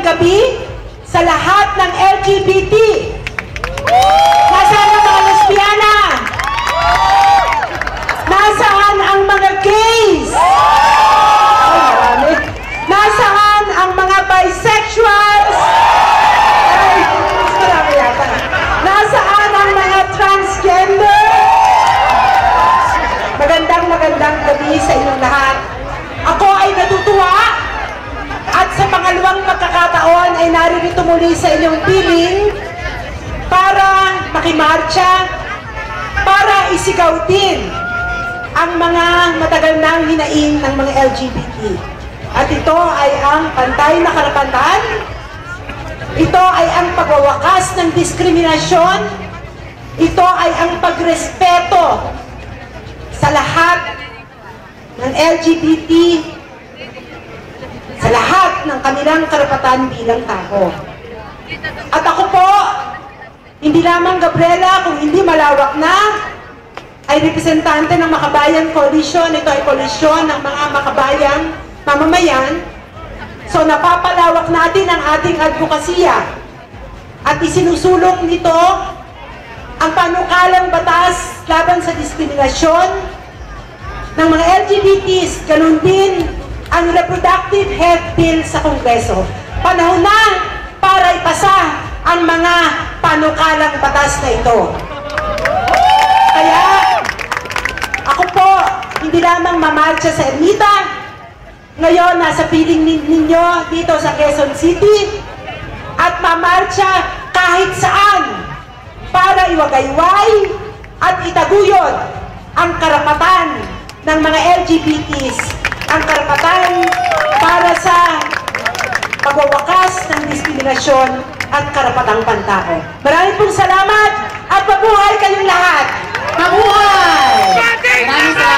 gabi sa lahat ng LGBT. Nasaan ang mga lesbiana? Nasaan ang mga gays? Nasaan ang mga bisexuals? Nasaan ang mga transgender? Magandang gabi sa inyong lahat. Ako ay natutuwa at sa pangalawang pagkakataon ay naririto muli sa inyong piling para makimarcha, para isigaw din ang mga matagal nang hinaing ng mga LGBT. At ito ay ang pantay na karapatan, ito ay ang pagwawakas ng diskriminasyon, ito ay ang pagrespeto sa lahat ng LGBT, sa lahat ng kanilang karapatan bilang tao. At ako po, hindi lamang Gabriela, kung hindi malawak na, ay representante ng Makabayan Coalition. Ito ay koalisyon ng mga makabayang mamamayan. So napapalawak natin ang ating advokasya at isinusulong nito ang panukalang batas laban sa diskriminasyon ng mga LGBTs, ganun din ang reproductive health bill sa Kongreso. Panahon na para ipasa ang mga panukalang batas na ito. Kaya ako po, hindi lamang mamarcha sa Ermita, ngayon nasa piling ninyo dito sa Quezon City, at mamarcha kahit saan para iwagayway at itaguyod ang karapatan ng mga LGBTs, ang karapatan para sa pagwawakas ng diskriminasyon at karapatang pantao. Maraming pong salamat at mabuhay kayong lahat!